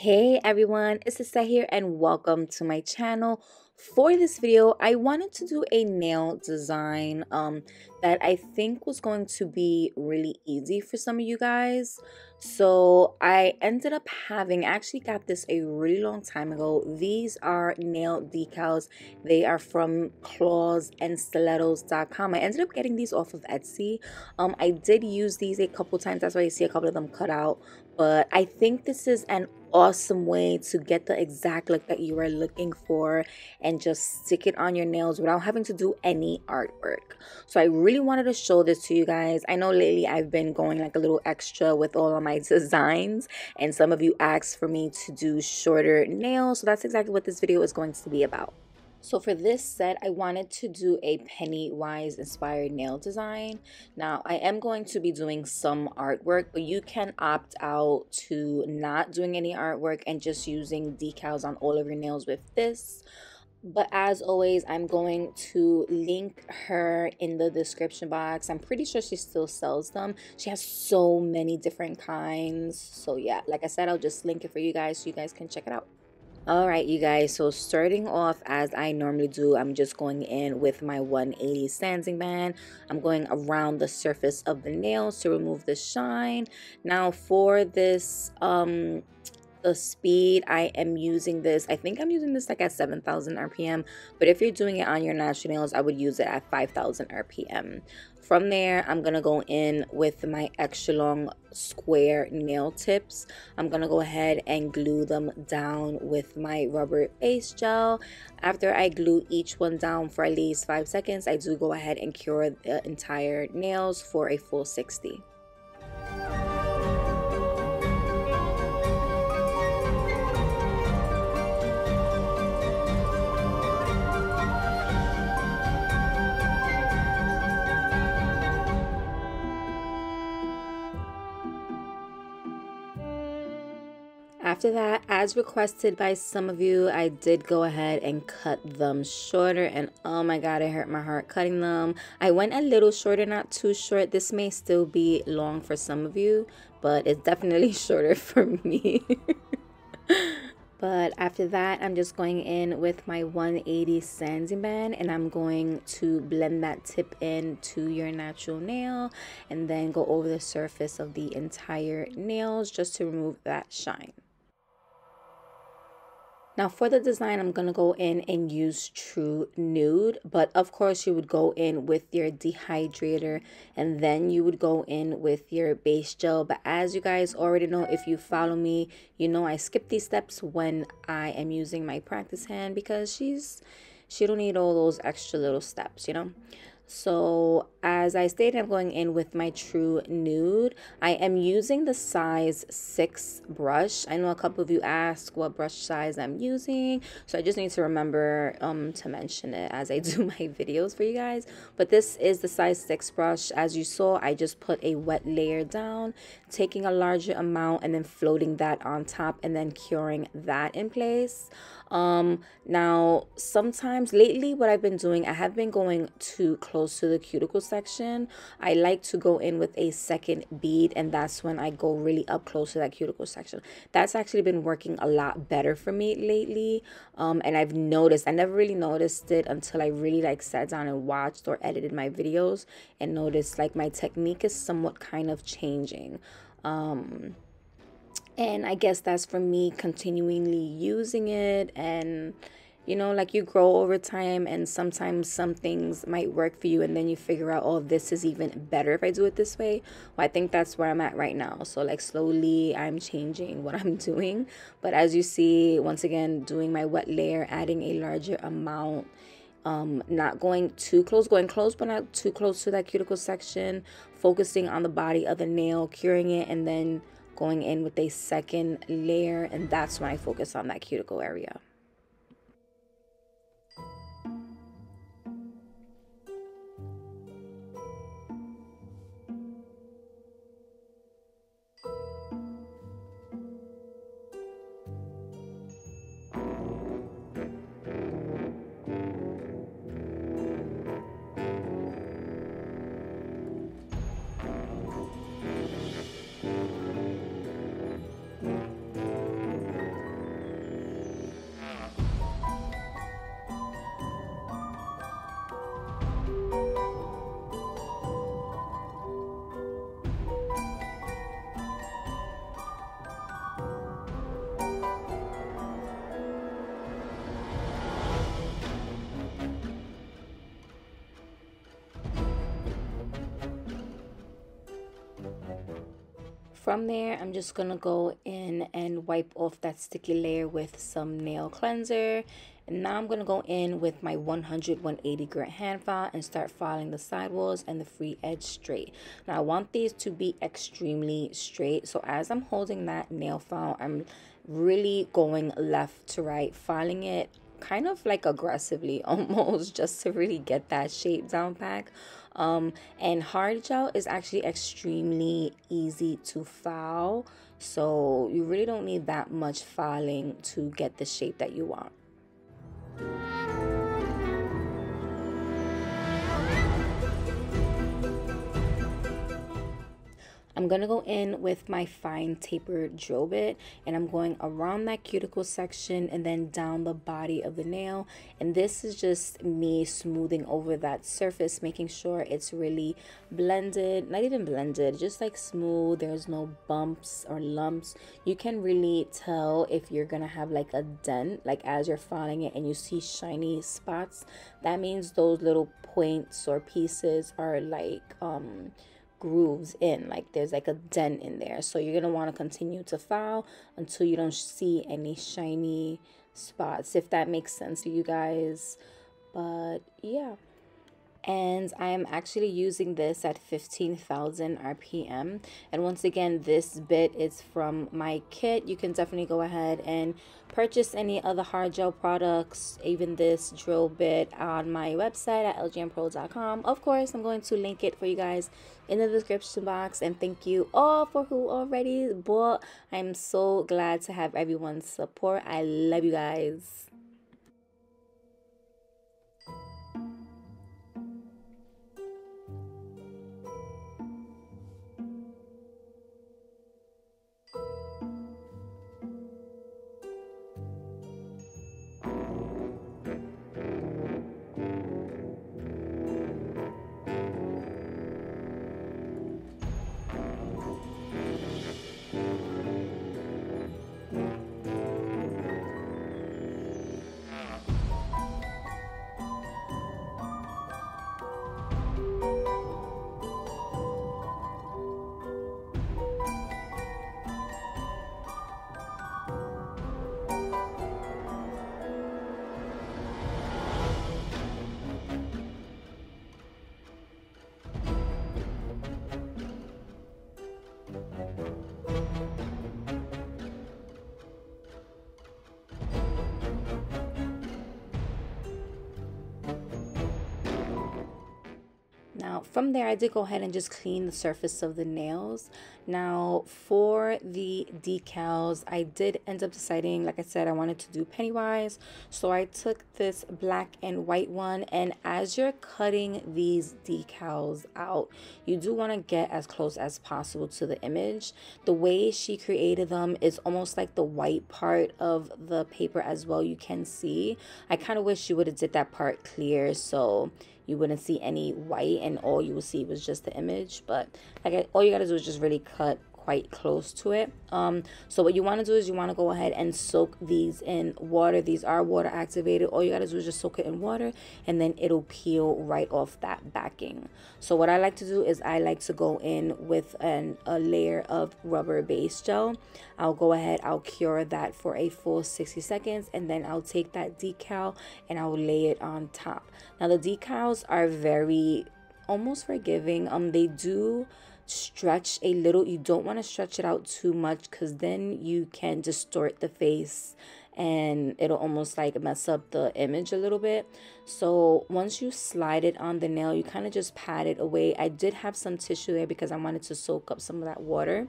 Hey everyone, it's Lissette here and welcome to my channel. For this video, I wanted to do a nail design that I think was going to be really easy for some of you guys. So I ended up actually got this a really long time ago. These are nail decals. They are from clawsandstilettos.com. I ended up getting these off of Etsy. I did use these a couple times. That's why you see a couple of them cut out. But I think this is an awesome way to get the exact look that you are looking for and just stick it on your nails without having to do any artwork. So I really wanted to show this to you guys. I know lately I've been going like a little extra with all of my designs, and some of you asked for me to do shorter nails, so that's exactly what this video is going to be about. So for this set, I wanted to do a Pennywise inspired nail design. Now, I am going to be doing some artwork, but you can opt out to not doing any artwork and just using decals on all of your nails with this. But as always, I'm going to link her in the description box. I'm pretty sure she still sells them. She has so many different kinds. So yeah, like I said, I'll just link it for you guys so you guys can check it out. Alright you guys, so starting off as I normally do, I'm just going in with my 180 sanding band. I'm going around the surface of the nails to remove the shine. Now for this the speed, I am using this, I think I'm using this like at 7,000 RPM, but if you're doing it on your natural nails, I would use it at 5,000 RPM. From there, I'm gonna go in with my extra long square nail tips. I'm gonna go ahead and glue them down with my rubber base gel. After I glue each one down for at least 5 seconds, I do go ahead and cure the entire nails for a full 60. After that, as requested by some of you, I did go ahead and cut them shorter, and oh my god, it hurt my heart cutting them. I went a little shorter, not too short. This may still be long for some of you, but it's definitely shorter for me. But after that, I'm just going in with my 180 sanding band, and I'm going to blend that tip into your natural nail and then go over the surface of the entire nails just to remove that shine. Now for the design, I'm going to go in and use True Nude, but of course you would go in with your dehydrator and then you would go in with your base gel. But as you guys already know, if you follow me, you know I skip these steps when I am using my practice hand because she don't need all those extra little steps, you know. So as I stated, I'm going in with my True Nude. I am using the size 6 brush. I know a couple of you asked what brush size I'm using, so I just need to remember to mention it as I do my videos for you guys. But this is the size 6 brush. As you saw, I just put a wet layer down, taking a larger amount and then floating that on top and then curing that in place. Now sometimes lately what I've been doing, I have been going too close to the cuticle section. I like to go in with a second bead, and that's when I go really up close to that cuticle section. That's actually been working a lot better for me lately. And I've noticed, I never really noticed it until I really like sat down and watched or edited my videos and noticed like my technique is somewhat kind of changing. And I guess that's from me continually using it, and you know, like you grow over time, and sometimes some things might work for you and then you figure out, oh, this is even better if I do it this way. Well, I think that's where I'm at right now. So like slowly I'm changing what I'm doing, but as you see, once again, doing my wet layer, adding a larger amount, not going too close, going close but not too close to that cuticle section, focusing on the body of the nail, curing it, and then going in with a second layer, and that's when I focus on that cuticle area. From there, I'm just gonna go in and wipe off that sticky layer with some nail cleanser. And now I'm gonna go in with my 180 grit hand file and start filing the sidewalls and the free edge straight. Now I want these to be extremely straight. So as I'm holding that nail file, I'm really going left to right, filing it kind of like aggressively almost, just to really get that shape down pack. And hard gel is actually extremely easy to file, so you really don't need that much filing to get the shape that you want. I'm gonna go in with my fine taper drill bit, and I'm going around that cuticle section and then down the body of the nail. And this is just me smoothing over that surface, making sure it's really blended, not even blended, just like smooth. There's no bumps or lumps. You can really tell if you're gonna have like a dent, like as you're filing it and you see shiny spots, that means those little points or pieces are like grooves in, like there's like a dent in there. So you're gonna want to continue to file until you don't see any shiny spots, if that makes sense to you guys. But yeah, and I am actually using this at 15,000 RPM. And once again, this bit is from my kit. You can definitely go ahead and purchase any other hard gel products, even this drill bit, on my website at lgmpro.com. Of course, I'm going to link it for you guys in the description box. And thank you all for who already bought. I'm so glad to have everyone's support. I love you guys. Now from there, I did go ahead and just clean the surface of the nails. Now for the decals, I did end up deciding, like I said, I wanted to do Pennywise. So I took this black and white one, and as you're cutting these decals out, you do want to get as close as possible to the image. The way she created them is almost like the white part of the paper as well. You can see, I kind of wish you would have did that part clear, so you wouldn't see any white and all you would see was just the image. But like, all you gotta do is just really cut quite close to it. So what you want to do is you want to go ahead and soak these in water. These are water activated. All you gotta do is just soak it in water, and then it'll peel right off that backing. So what I like to do is I like to go in with a layer of rubber base gel. I'll go ahead, I'll cure that for a full 60 seconds, and then I'll take that decal and I'll lay it on top. Now the decals are very almost forgiving. They do stretch a little. You don't want to stretch it out too much, because then you can distort the face and it'll almost like mess up the image a little bit. So once you slide it on the nail, you kind of just pat it away. I did have some tissue there because I wanted to soak up some of that water.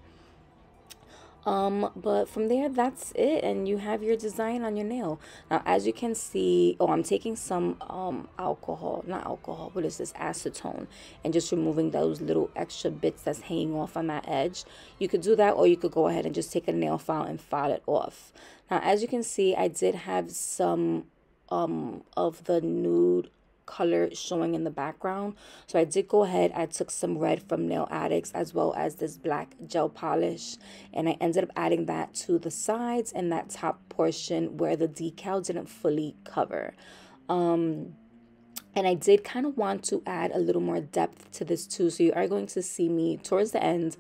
But from there, that's it, and you have your design on your nail. Now as you can see, I'm taking some what is this, acetone, and just removing those little extra bits that's hanging off on that edge. You could do that, or you could go ahead and just take a nail file and file it off. Now as you can see, I did have some of the nude color showing in the background, so I did go ahead, I took some red from Nail Addicts as well as this black gel polish, and I ended up adding that to the sides and that top portion where the decal didn't fully cover. And I did kind of want to add a little more depth to this too, so you are going to see me towards the end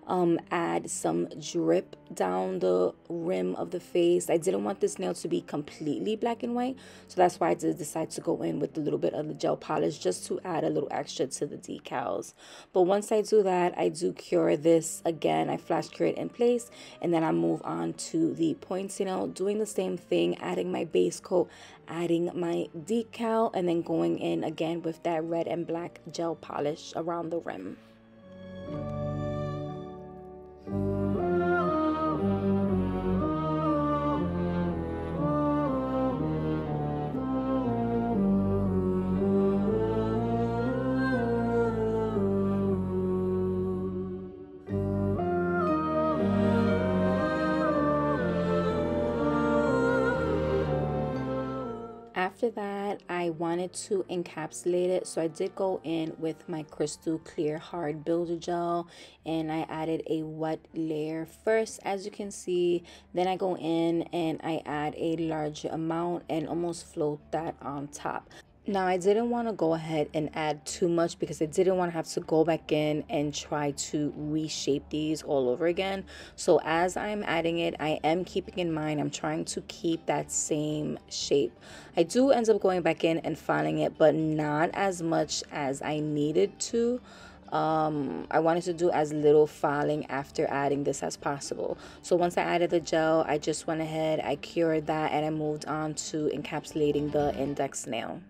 add some drip down the rim of the face. I didn't want this nail to be completely black and white, so that's why I did decide to go in with a little bit of the gel polish just to add a little extra to the decals. But once I do that, I do cure this again. I flash cure it in place, and then I move on to the pointy nail, doing the same thing, adding my base coat, adding my decal, and then going in again with that red and black gel polish around the rim. After that, I wanted to encapsulate it, so I did go in with my crystal clear hard builder gel, and I added a wet layer first, as you can see. Then I go in and I add a larger amount and almost float that on top. Now, I didn't want to go ahead and add too much because I didn't want to have to go back in and try to reshape these all over again. So as I'm adding it, I am keeping in mind I'm trying to keep that same shape. I do end up going back in and filing it, but not as much as I needed to. I wanted to do as little filing after adding this as possible. So once I added the gel, I just went ahead, I cured that, and I moved on to encapsulating the index nail.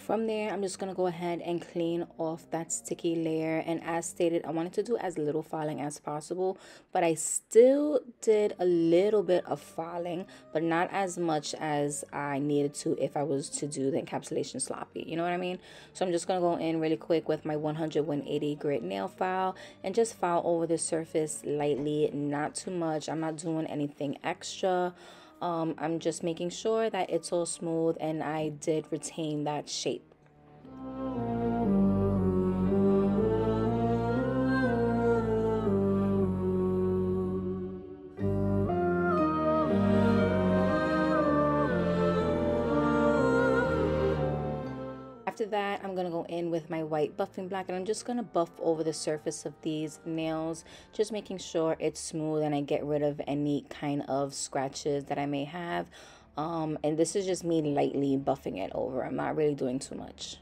From there, I'm just going to go ahead and clean off that sticky layer, and as stated, I wanted to do as little filing as possible, but I still did a little bit of filing, but not as much as I needed to if I was to do the encapsulation sloppy, you know what I mean? So I'm just going to go in really quick with my 100-180 grit nail file and just file over the surface lightly, not too much. I'm not doing anything extra. I'm just making sure that it's all smooth and I did retain that shape. After that, I'm going to go in with my white buffing black, and I'm just going to buff over the surface of these nails, just making sure it's smooth and I get rid of any kind of scratches that I may have. And this is just me lightly buffing it over. I'm not really doing too much.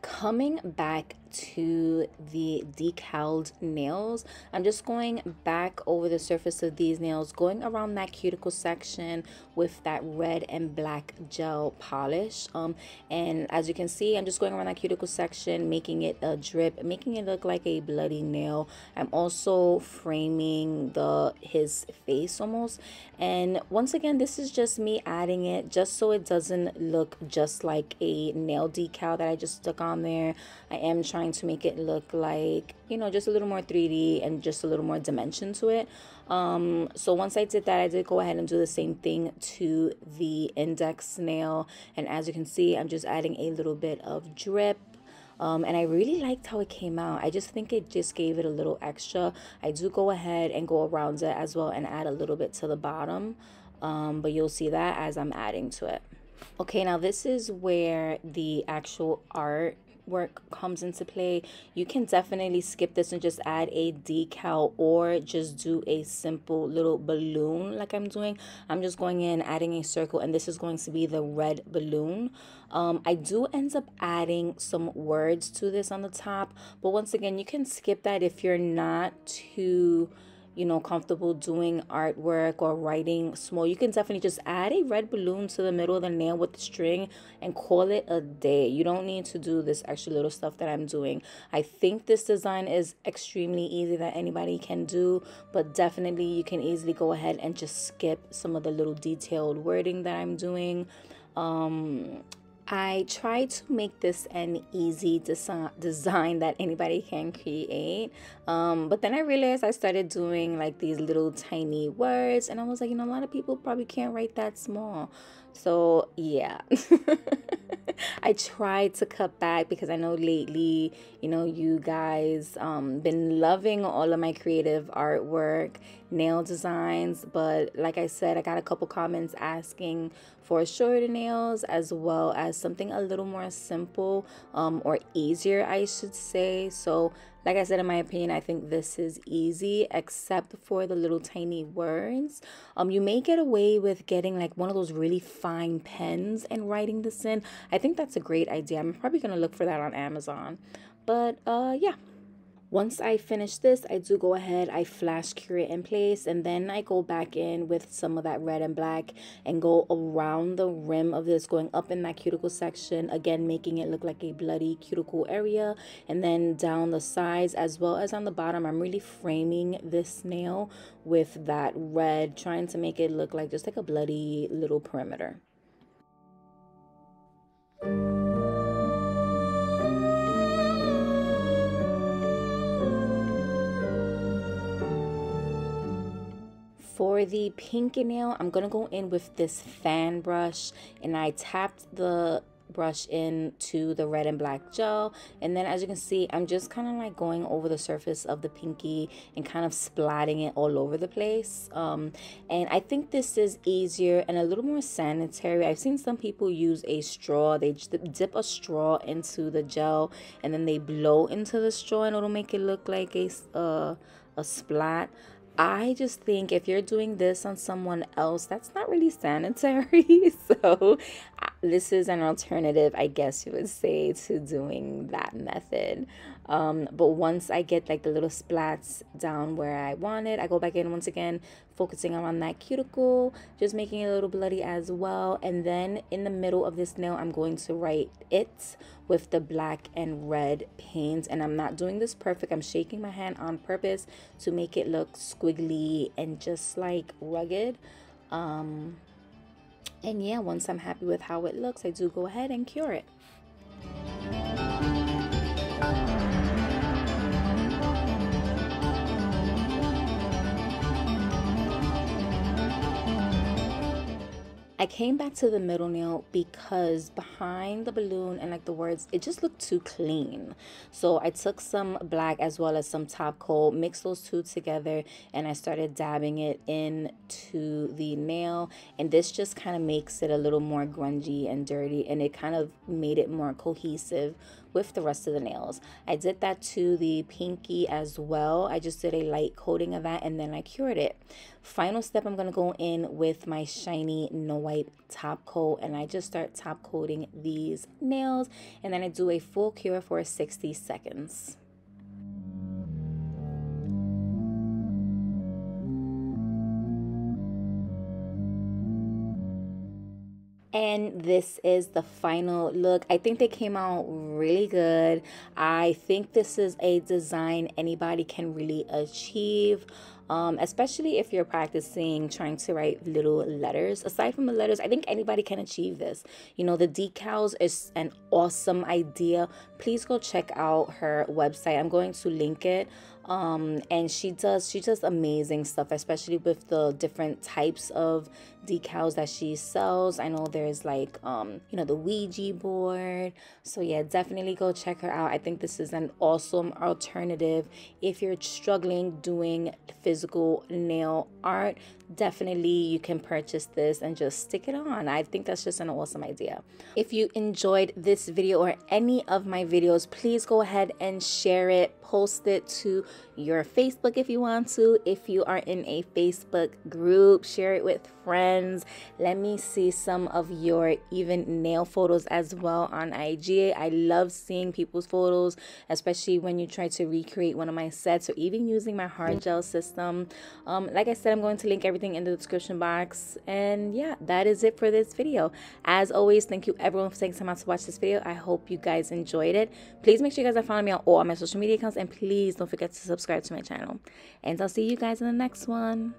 Coming back to the decaled nails, I'm just going back over the surface of these nails, going around that cuticle section with that red and black gel polish. And as you can see, I'm just going around that cuticle section, making it a drip, making it look like a bloody nail. I'm also framing his face almost. And once again, this is just me adding it just so it doesn't look just like a nail decal that I just stuck on there. I am trying to make it look like, you know, just a little more 3D and just a little more dimension to it. So once I did that, I did go ahead and do the same thing to the index nail, and as you can see, I'm just adding a little bit of drip. And I really liked how it came out. I just think it just gave it a little extra. I do go ahead and go around it as well and add a little bit to the bottom, but you'll see that as I'm adding to it. Okay, now this is where the actual art work comes into play. You can definitely skip this and just add a decal, or just do a simple little balloon like I'm doing. I'm just going in, adding a circle, and this is going to be the red balloon. I do end up adding some words to this on the top, but once again, you can skip that if you're not too, you know, comfortable doing artwork or writing small. You can definitely just add a red balloon to the middle of the nail with the string and call it a day. You don't need to do this extra little stuff that I'm doing. I think this design is extremely easy that anybody can do, but definitely you can easily go ahead and just skip some of the little detailed wording that I'm doing. I tried to make this an easy design that anybody can create, but then I realized I started doing like these little tiny words, and I was like, you know, a lot of people probably can't write that small. So yeah, I tried to cut back because I know lately, you know, you guys been loving all of my creative artwork, nail designs, but like I said, I got a couple comments asking for shorter nails as well as something a little more simple or easier, I should say. So like I said, in my opinion, I think this is easy except for the little tiny words. You may get away with getting like one of those really fine pens and writing this in. I think that's a great idea. I'm probably gonna look for that on Amazon. But yeah. Once I finish this, I do go ahead, I flash cure it in place, and then I go back in with some of that red and black and go around the rim of this, going up in that cuticle section, again making it look like a bloody cuticle area, and then down the sides as well as on the bottom. I'm really framing this nail with that red, trying to make it look like just like a bloody little perimeter. For the pinky nail, I'm going to go in with this fan brush, and I tapped the brush into the red and black gel, and then as you can see, I'm just kind of like going over the surface of the pinky and kind of splatting it all over the place. And I think this is easier and a little more sanitary. I've seen some people use a straw. They dip a straw into the gel and then they blow into the straw, and it'll make it look like a splat. I just think if you're doing this on someone else, that's not really sanitary. So this is an alternative, I guess you would say, to doing that method. But once I get like the little splats down where I want it, I go back in once again, focusing on that cuticle, just making it a little bloody as well. And then in the middle of this nail, I'm going to write it with the black and red paint. And I'm not doing this perfect. I'm shaking my hand on purpose to make it look squiggly and just like rugged. And yeah, once I'm happy with how it looks, I do go ahead and cure it. I came back to the middle nail because behind the balloon and like the words, it just looked too clean. So I took some black as well as some top coat, mixed those two together, and I started dabbing it into the nail. And this just kind of makes it a little more grungy and dirty, and it kind of made it more cohesive with the rest of the nails. I did that to the pinky as well. I just did a light coating of that and then I cured it. Final step, I'm going to go in with my shiny no wipe top coat, and I just start top coating these nails, and then I do a full cure for 60 seconds. And this is the final look. I think they came out really good. I think this is a design anybody can really achieve. Especially if you're practicing trying to write little letters. Aside from the letters, I think anybody can achieve this. You know, the decals is an awesome idea. Please go check out her website. I'm going to link it. And she does amazing stuff, especially with the different types of decals that she sells. I know there's like you know, the Ouija board. So yeah, definitely go check her out. I think this is an awesome alternative if you're struggling doing physical nail art. Definitely you can purchase this and just stick it on. I think that's just an awesome idea. If you enjoyed this video or any of my videos, please go ahead and share it, post it to your Facebook if you want to. If you are in a Facebook group, share it with friends. Let me see some of your even nail photos as well on IG. I love seeing people's photos, especially when you try to recreate one of my sets or even using my hard gel system. Like I said, I'm going to link everything in the description box. And yeah, that is it for this video. As always, thank you everyone for taking time out to watch this video. I hope you guys enjoyed it. Please make sure you guys are following me on all my social media accounts, and please don't forget to subscribe to my channel. And I'll see you guys in the next one.